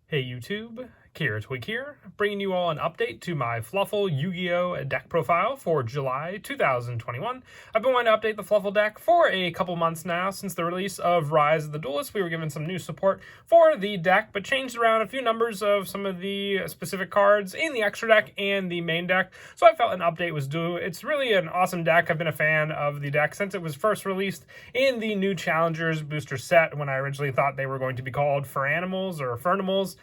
Hey YouTube, Twig here, bringing you all an update to my Fluffal Yugioh deck profile for July 2021. I've been wanting to update the Fluffle deck for a couple months now. Since the release of Rise of the Duelist, we were given some new support for the deck, but changed around a few numbers of some of the specific cards in the extra deck and the main deck, so I felt an update was due. It's really an awesome deck. I've been a fan of the deck since it was first released in the new Challengers booster set, when I originally thought they were going to be called Furanimals or Fernimals.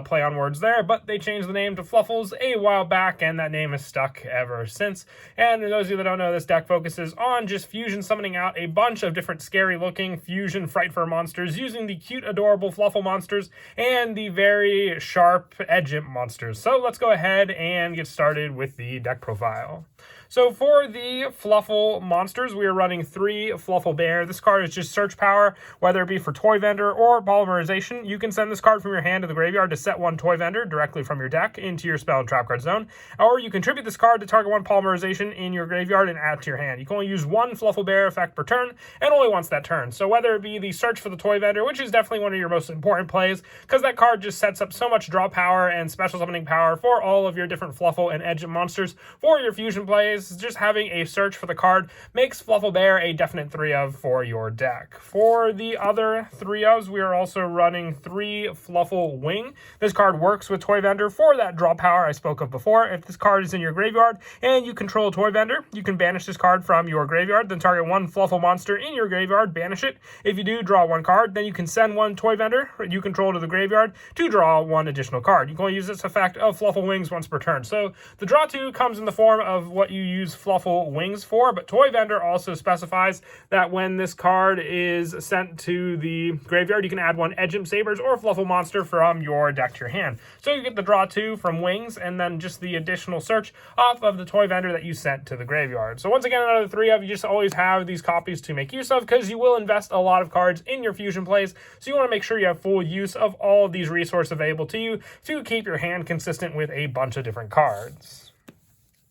Play on words there, but they changed the name to Fluffles a while back, and that name has stuck ever since. And for those of you that don't know, this deck focuses on just fusion summoning out a bunch of different scary looking fusion Frightfur monsters using the cute, adorable Fluffle monsters and the very sharp Edge-imp monsters. So let's go ahead and get started with the deck profile. So for the Fluffle monsters, we are running 3 Fluffle Bear. This card is just search power, whether it be for Toy Vendor or Polymerization. You can send this card from your hand to the graveyard to set 1 Toy Vendor directly from your deck into your spell and trap card zone, or you contribute this card to target 1 Polymerization in your graveyard and add it to your hand. You can only use 1 Fluffle Bear effect per turn, and only once that turn. So whether it be the search for the Toy Vendor, which is definitely one of your most important plays, because that card just sets up so much draw power and special summoning power for all of your different Fluffle and Edge monsters for your fusion plays. Just having a search for the card makes Fluffle Bear a definite 3-of for your deck. For the other 3-ofs, we are also running 3 Fluffle Wing. This card works with Toy Vendor for that draw power I spoke of before. If this card is in your graveyard and you control a Toy Vendor, you can banish this card from your graveyard, then target 1 Fluffle monster in your graveyard, banish it. If you do, draw 1 card, then you can send 1 Toy Vendor you control to the graveyard to draw 1 additional card. You can only use this effect of Fluffle Wings once per turn. So the draw 2 comes in the form of what you use Fluffle Wings for, but Toy Vendor also specifies that when this card is sent to the graveyard, you can add 1 Edge-imp Sabers or Fluffle monster from your deck to your hand. So you get the draw 2 from Wings, and then just the additional search off of the Toy Vendor that you sent to the graveyard. So once again, another 3-of, you just always have these copies to make use of, because you will invest a lot of cards in your fusion plays, so you want to make sure you have full use of all of these resources available to you to keep your hand consistent with a bunch of different cards.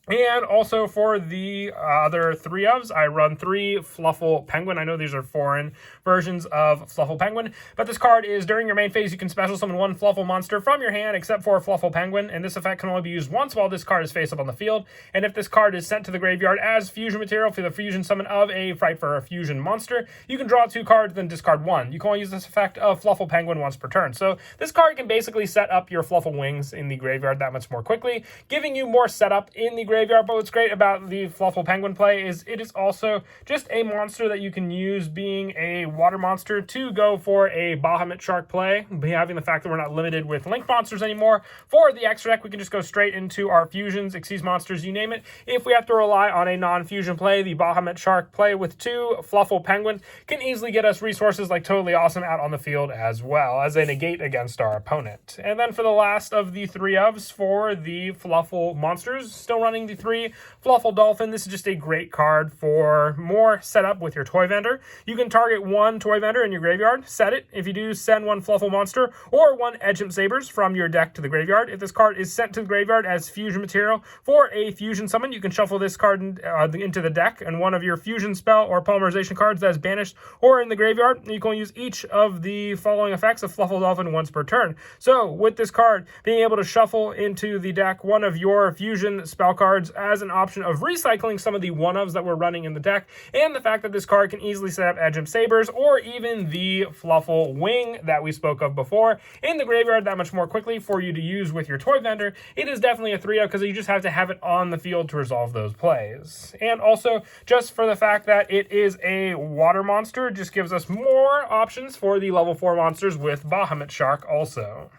And also for the other 3-ofs, I run 3 Fluffle Penguin. I know these are foreign versions of Fluffle Penguin, but this card is during your main phase, you can special summon 1 Fluffle monster from your hand except for Fluffle Penguin, and this effect can only be used once while this card is face up on the field. And if this card is sent to the graveyard as fusion material for the fusion summon of a Frightfur fusion monster, you can draw 2 cards, then discard 1. You can only use this effect of Fluffle Penguin once per turn. So this card can basically set up your Fluffle Wings in the graveyard that much more quickly, giving you more setup in the graveyard. But what's great about the Fluffle Penguin play is it is also just a monster that you can use, being a water monster, to go for a Bahamut Shark play. Having the fact that we're not limited with link monsters anymore, for the extra deck we can just go straight into our fusions, Xyz monsters, you name it. If we have to rely on a non-fusion play, the Bahamut Shark play with 2 Fluffle Penguin can easily get us resources like Totally Awesome out on the field, as well as a negate against our opponent. And then for the last of the 3-ofs, for the Fluffle monsters, still running the 3 Fluffle Dolphin. This is just a great card for more setup with your Toy Vendor. You can target 1 Toy Vendor in your graveyard, set it. If you do, send 1 Fluffle monster or 1 Edge-imp Sabers from your deck to the graveyard. If this card is sent to the graveyard as fusion material for a fusion summon, you can shuffle this card into the deck, and 1 of your fusion spell or polymerization cards that is banished or in the graveyard, you can use each of the following effects of Fluffle Dolphin once per turn. So with this card, being able to shuffle into the deck 1 of your fusion spell cards as an option of recycling some of the 1-ofs that we're running in the deck, and the fact that this card can easily set up Edge-imp Sabers or even the Fluffle Wing that we spoke of before in the graveyard that much more quickly for you to use with your Toy Vendor. It is definitely a 3-of, because you just have to have it on the field to resolve those plays. And also, just for the fact that it is a water monster, just gives us more options for the level 4 monsters with Bahamut Shark also.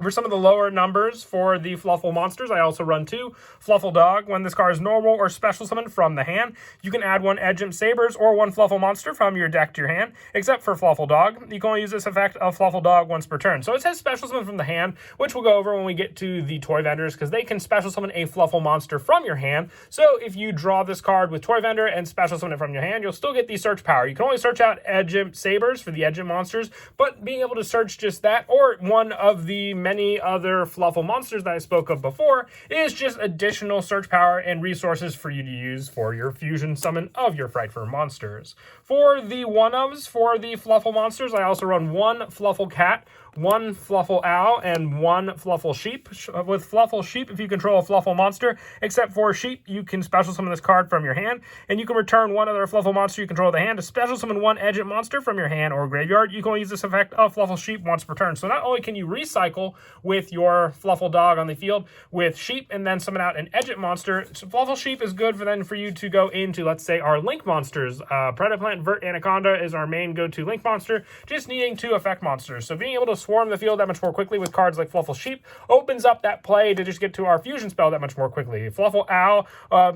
For some of the lower numbers for the Fluffle monsters, I also run 2 Fluffle Dog. When this card is normal or special summoned from the hand, you can add 1 Edge-imp Sabers or 1 Fluffle monster from your deck to your hand, except for Fluffle Dog. You can only use this effect of Fluffle Dog once per turn. So it says special summon from the hand, which we'll go over when we get to the Toy Vendors, because they can special summon a Fluffle monster from your hand. So if you draw this card with Toy Vendor and special summon it from your hand, you'll still get the search power. You can only search out Edge-imp Sabers for the Edge-imp monsters, but being able to search just that, or 1 of the many other Fluffle monsters that I spoke of before, is just additional search power and resources for you to use for your fusion summon of your Frightfur monsters. For the one-ofs for the Fluffle monsters, I also run one Fluffle cat, one Fluffle owl, and one Fluffle sheep. With Fluffle sheep, if you control a Fluffle monster, except for sheep, you can special summon this card from your hand, and you can return one other Fluffle monster you control to the hand to special summon one Edge-imp monster from your hand or graveyard. You can only use this effect of Fluffle sheep once per turn. So not only can you recycle with your Fluffle dog on the field with sheep and then summon out an Edge-imp monster, so Fluffle sheep is good for you to go into, let's say, our link monsters. Predaplant, Vert, Anaconda is our main go-to link monster, just needing 2 effect monsters. So being able to swarm the field that much more quickly with cards like Fluffle Sheep opens up that play to just get to our fusion spell that much more quickly. Fluffle Owl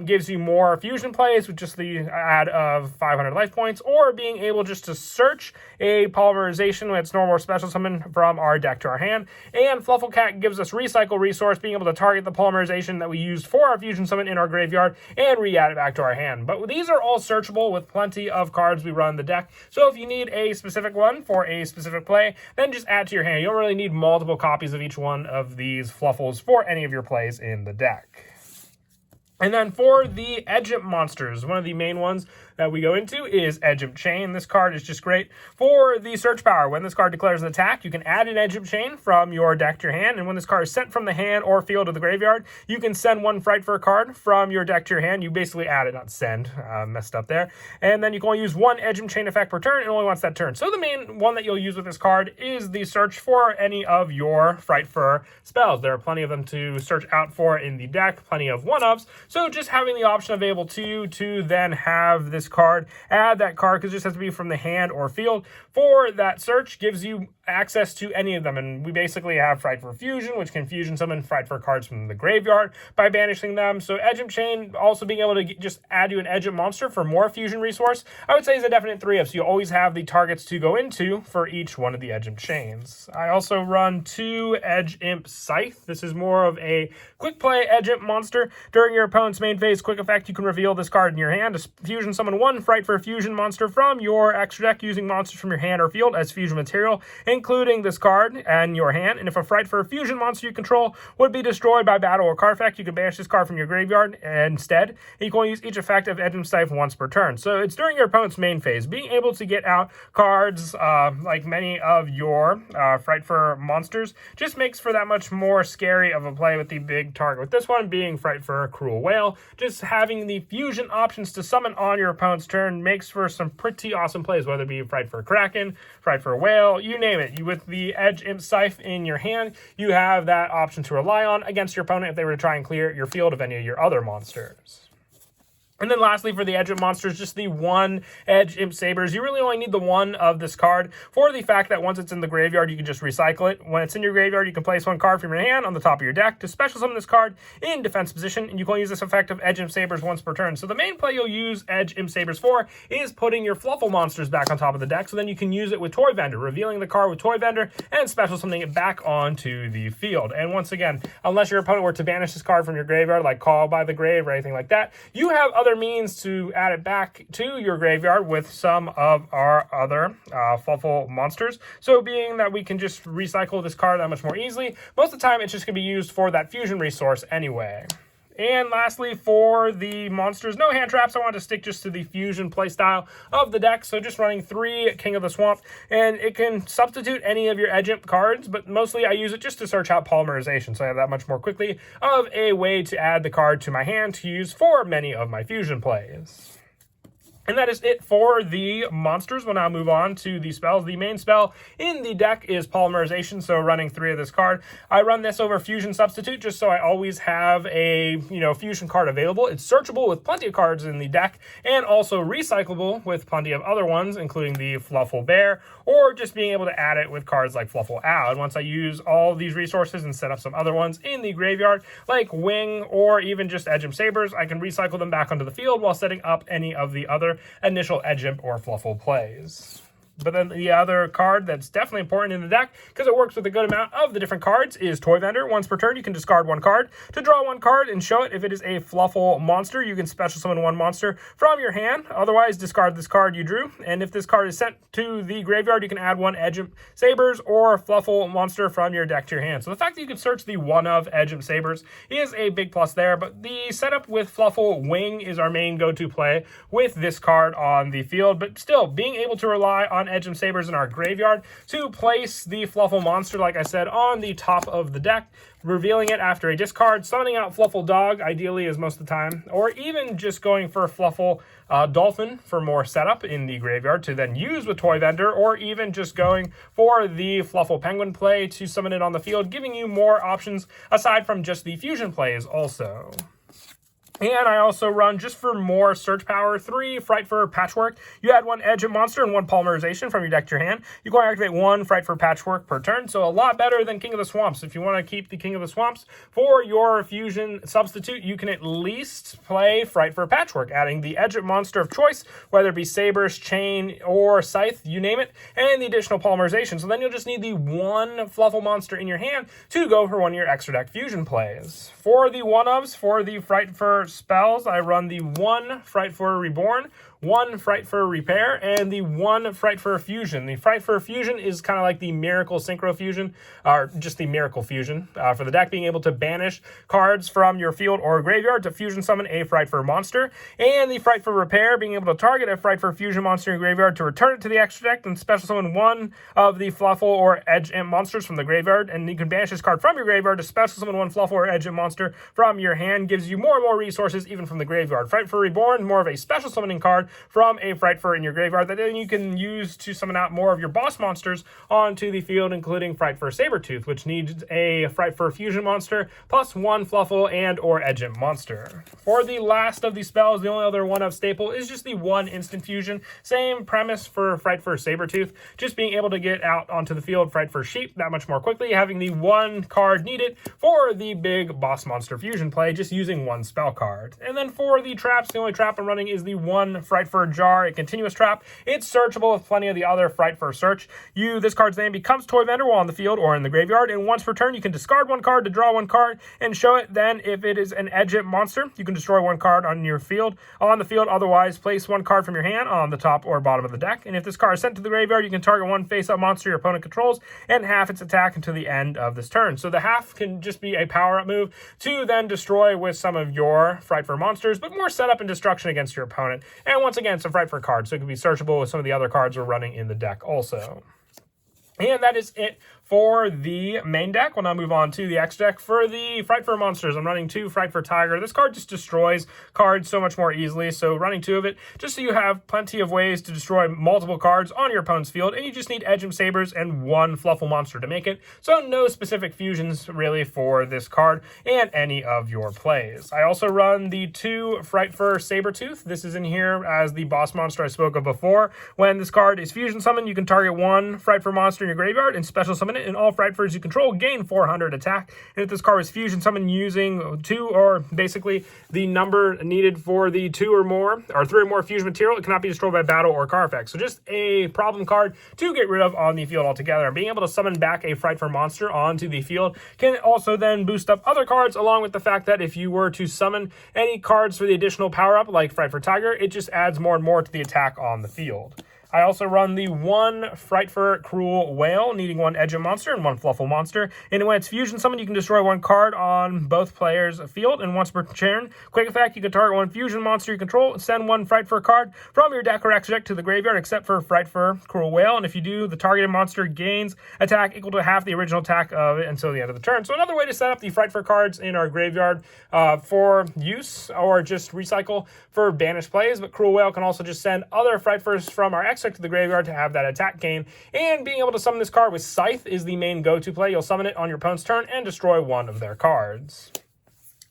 gives you more fusion plays with just the add of 500 life points, or being able just to search a polymerization with its normal special summon from our deck to our hand. And Fluffle Cat gives us recycle resource, being able to target the polymerization that we used for our fusion summon in our graveyard and re-add it back to our hand. But these are all searchable with plenty of cards we run in the deck. So if you need a specific one for a specific play, then just add to your hand. You don't really need multiple copies of each one of these Fluffles for any of your plays in the deck. And then for the Edge-imp monsters, one of the main ones that we go into is Edge-imp Chain. This card is just great for the search power. When this card declares an attack, you can add an Edge-imp Chain from your deck to your hand, and when this card is sent from the hand or field to the graveyard, you can send one Frightfur card from your deck to your hand. You basically add it, not send. Messed up there. And then you can only use one Edge-imp Chain effect per turn, and only once that turn. So the main one that you'll use with this card is the search for any of your Frightfur spells. There are plenty of them to search out for in the deck, plenty of one-ofs. So just having the option available to you to then have this card, add that card, because it just has to be from the hand or field for that search, gives you access to any of them. And we basically have Frightfur Fusion, which can fusion summon Frightfur cards from the graveyard by banishing them. So Edge-imp Chain also being able to just add you an Edge-imp monster for more fusion resource, I would say is a definite 3-up. So you always have the targets to go into for each one of the Edge-imp Chains. I also run 2 Edge-imp Scythe. This is more of a quick play Edge-imp monster. During your opponent's main phase quick effect, you can reveal this card in your hand to fusion summon one Frightfur Fusion monster from your extra deck using monsters from your hand or field as fusion material, including this card and your hand. And if a Frightfur Fusion monster you control would be destroyed by battle or card effect, you can banish this card from your graveyard instead. You can only use each effect of Edge-imp Scythe once per turn. So it's during your opponent's main phase. Being able to get out cards like many of your Frightfur monsters just makes for that much more scary of a play with the big target. With this one being Frightfur Cruel Whale, just having the fusion options to summon on your opponent's turn makes for some pretty awesome plays, whether it be Frightfur Kraken, Frightfur Whale, you name it. With the Edge-imp Scythe in your hand, you have that option to rely on against your opponent if they were to try and clear your field of any of your other monsters. And then lastly, for the Edge-imp monsters, just the one Edge-imp Sabers. You really only need the one of this card for the fact that once it's in the graveyard, you can just recycle it. When it's in your graveyard, you can place one card from your hand on the top of your deck to special summon this card in defense position, and you can only use this effect of Edge-imp Sabers once per turn. So the main play you'll use Edge-imp Sabers for is putting your Fluffle monsters back on top of the deck, so then you can use it with Toy Vendor, revealing the card with Toy Vendor and special summoning it back onto the field. And once again, unless your opponent were to banish this card from your graveyard, like Call by the Grave or anything like that, you have other means to add it back to your graveyard with some of our other Fluffle monsters. So being that we can just recycle this card that much more easily, most of the time it's just going to be used for that fusion resource anyway. And lastly, for the monsters, no hand traps. I want to stick just to the fusion playstyle of the deck. So just running 3 King of the Swamp, and it can substitute any of your Edge-imp cards, but mostly I use it just to search out polymerization. So I have that much more quickly of a way to add the card to my hand to use for many of my fusion plays. And that is it for the monsters. We'll now move on to the spells. The main spell in the deck is Polymerization, so running 3 of this card. I run this over Fusion Substitute just so I always have a fusion card available. It's searchable with plenty of cards in the deck, and also recyclable with plenty of other ones, including the Fluffle Bear, or just being able to add it with cards like Fluffle Owl. And once I use all these resources and set up some other ones in the graveyard, like Wing or even just Edge-imp Sabers, I can recycle them back onto the field while setting up any of the other initial Edge-imp or Fluffle plays. But then the other card that's definitely important in the deck, because it works with a good amount of the different cards, is Toy Vendor. Once per turn, you can discard one card to draw one card and show it. If it is a Fluffle monster, you can special summon one monster from your hand. Otherwise, discard this card you drew. And if this card is sent to the graveyard, you can add one Edge-imp Sabers or Fluffle monster from your deck to your hand. So the fact that you can search the one of Edge-imp Sabers is a big plus there. But the setup with Fluffle Wing is our main go-to play with this card on the field. But still, being able to rely on Edge-imp Sabers in our graveyard to place the Fluffle monster, like I said, on the top of the deck, revealing it after a discard, summoning out Fluffle Dog, ideally is most of the time, or even just going for Fluffle Dolphin for more setup in the graveyard to then use with Toy Vendor, or even just going for the Fluffle Penguin play to summon it on the field, giving you more options aside from just the fusion plays also. And I also run, just for more search power, 3 Fright for Patchwork. You add one Edge-imp monster and one Polymerization from your deck to your hand. You go and activate 1 Fright for Patchwork per turn, so a lot better than King of the Swamps. If you want to keep the King of the Swamps for your fusion substitute, you can at least play Fright for Patchwork, adding the Edge-imp monster of choice, whether it be Sabers, Chain, or Scythe, you name it, and the additional Polymerization. So then you'll just need the one Fluffle monster in your hand to go for one of your extra deck fusion plays. For the one-ofs, for the Fright for spells, I run the 1 Fright for Reborn, 1 Fright for Repair, and the 1 Fright for Fusion. The Fright for Fusion is kind of like the Miracle Synchro Fusion, or just the Miracle Fusion, for the deck being able to banish cards from your field or graveyard to fusion summon a Fright for monster. And the Fright for Repair, being able to target a Fright for Fusion monster in your graveyard to return it to the extra deck and special summon one of the Fluffle or Edge-imp monsters from the graveyard. And you can banish this card from your graveyard to special summon one Fluffle or Edge-imp monster from your hand. Gives you more and more resources even from the graveyard. Fright for Reborn, more of a special summoning card from a Fright for in your graveyard that then you can use to summon out more of your boss monsters onto the field, including Fright for Sabertooth, which needs a Fright for Fusion monster plus 1 Fluffle and or Edge-imp monster. For the last of these spells, the only other one of staple is just the 1 instant fusion. Same premise for Fright for Sabertooth, just being able to get out onto the field Fright for Sheep that much more quickly, having the 1 card needed for the big boss monster fusion play, just using 1 spell card. And then for the traps, the only trap I'm running is the 1 Fright for Jar, a continuous trap. It's searchable with plenty of the other Fright for Search. This card's name becomes Toy Vendor while on the field or in the graveyard, and once per turn you can discard 1 card to draw 1 card and show it. Then if it is an Edge-imp monster, you can destroy 1 card on the field. Otherwise, place 1 card from your hand on the top or bottom of the deck. And if this card is sent to the graveyard, you can target 1 face-up monster your opponent controls and half its attack until the end of this turn. So the half can just be a power-up move to then destroy with some of your Fright for monsters, but more setup and destruction against your opponent. And once again, some Fright for cards, so it can be searchable with some of the other cards we're running in the deck also. And that is it for the main deck. We'll now move on to the X deck. For the Fright for monsters, I'm running 2 Fright for Tiger. This card just destroys cards so much more easily, so running 2 of it, just so you have plenty of ways to destroy multiple cards on your opponent's field, and you just need Edge-imp Sabers and 1 Fluffle monster to make it, so no specific fusions really for this card and any of your plays. I also run the 2 Fright for Sabertooth. This is in here as the boss monster I spoke of before. When this card is fusion summoned, you can target 1 Fright for monster in your graveyard and special summon it, and all Fright Furs you control gain 400 attack. And if this card is fusion summoned using 2, or basically the number needed for the 2 or more, or 3 or more fusion material, it cannot be destroyed by battle or card effect. So just a problem card to get rid of on the field altogether. And being able to summon back a Fright for monster onto the field can also then boost up other cards, along with the fact that if you were to summon any cards for the additional power-up, like Fright for Tiger, it just adds more and more to the attack on the field. I also run the 1 Fright for Cruel Whale, needing 1 Edge-imp monster and 1 Fluffle monster. And when it's fusion summoned, you can destroy 1 card on both players' field. And once per turn, quick effect, you can target 1 fusion monster you control and send 1 Fright for card from your deck or extra deck to the graveyard, except for Fright for Cruel Whale. And if you do, the targeted monster gains attack equal to half the original attack of it until the end of the turn. So another way to set up the Fright for cards in our graveyard for use, or just recycle for banished plays. But Cruel Whale can also just send other Fright Furs from our extra deck to the graveyard to have that attack gain. And being able to summon this card with Scythe is the main go-to play. You'll summon it on your opponent's turn and destroy 1 of their cards.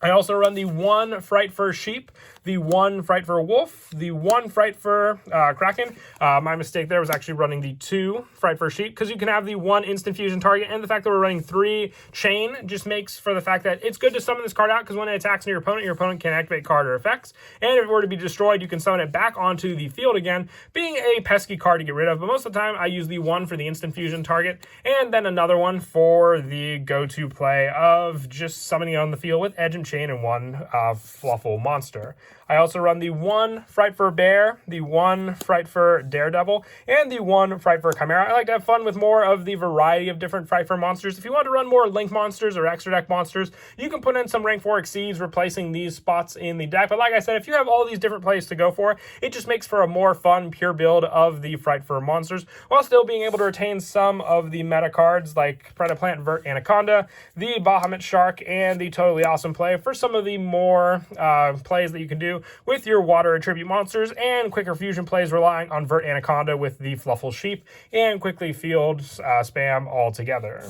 I also run the 1 Fright for Sheep. the 1 Frightfur Wolf, the 1 Frightfur Kraken. My mistake there was actually running the 2 Frightfur Sheep, because you can have the 1 instant fusion target, and the fact that we're running 3 chain just makes for the fact that it's good to summon this card out, because when it attacks your opponent can activate card or effects, and if it were to be destroyed, you can summon it back onto the field again, being a pesky card to get rid of. But most of the time, I use the 1 for the instant fusion target, and then another one for the go-to play of just summoning on the field with Edge-imp Chain and 1 Fluffle monster. I also run the 1 Frightfur Bear, the 1 Frightfur Daredevil, and the 1 Frightfur Chimera. I like to have fun with more of the variety of different Frightfur monsters. If you want to run more Link monsters or extra deck monsters, you can put in some rank 4 Exceeds, replacing these spots in the deck. But like I said, if you have all these different plays to go for, it just makes for a more fun, pure build of the Frightfur monsters, while still being able to retain some of the meta cards like Predaplant, Vert Anaconda, the Bahamut Shark, and the Totally Awesome play for some of the more plays that you can do with your water attribute monsters, and quicker fusion plays relying on Vert Anaconda with the Fluffle Sheep, and quickly field spam all together.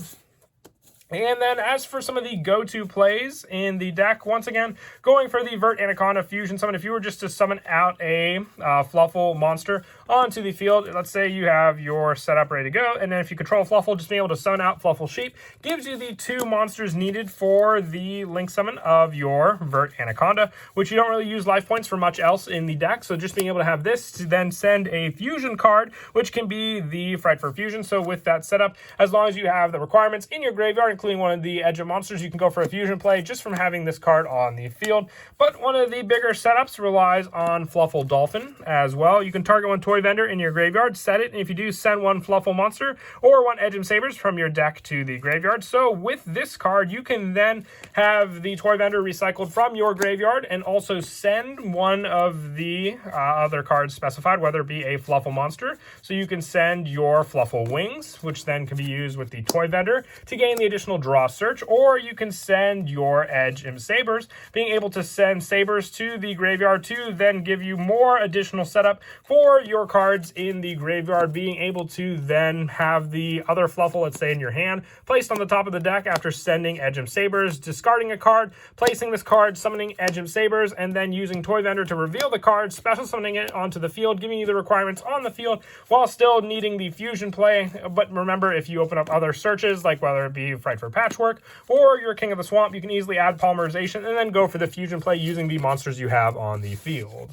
And then as for some of the go-to plays in the deck, once again, going for the Vert Anaconda Fusion Summon. If you were just to summon out a Fluffle monster onto the field, let's say you have your setup ready to go, and then if you control Fluffle, just being able to summon out Fluffle Sheep gives you the 2 monsters needed for the Link Summon of your Vert Anaconda, which you don't really use life points for much else in the deck, so just being able to have this to then send a fusion card, which can be the Frightfur Fusion. So with that setup, as long as you have the requirements in your graveyard, including one of the Edge-imp monsters, you can go for a fusion play just from having this card on the field. But one of the bigger setups relies on Fluffle Dolphin as well. You can target 1 toy vendor in your graveyard, set it, and if you do, send 1 Fluffle monster or 1 Edge-imp Sabers from your deck to the graveyard. So with this card, you can then have the toy vendor recycled from your graveyard and also send one of the other cards specified, whether it be a Fluffle monster. So you can send your Fluffle Wings, which then can be used with the toy vendor to gain the additional draw search, or you can send your Edge-imp Sabers, being able to send Sabers to the graveyard to then give you more additional setup for your cards in the graveyard, being able to then have the other Fluffle, let's say in your hand, placed on the top of the deck after sending Edge-imp Sabers, discarding a card, placing this card, summoning Edge-imp Sabers, and then using Toy Vendor to reveal the card, special summoning it onto the field, giving you the requirements on the field while still needing the fusion play. But remember, if you open up other searches, like whether it be Frightfur Patchwork or your King of the Swamp, you can easily add Polymerization and then go for the fusion play using the monsters you have on the field.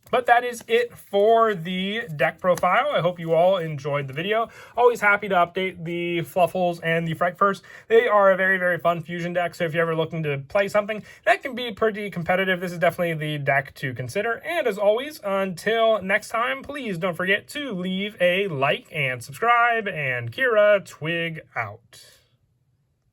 But that is it for the deck profile. I hope you all enjoyed the video. Always happy to update the Fluffles and the Frightfurs. They are a very, very fun fusion deck, so if you're ever looking to play something that can be pretty competitive, this is definitely the deck to consider. And as always, until next time, please don't forget to leave a like and subscribe, and Kira Twig out.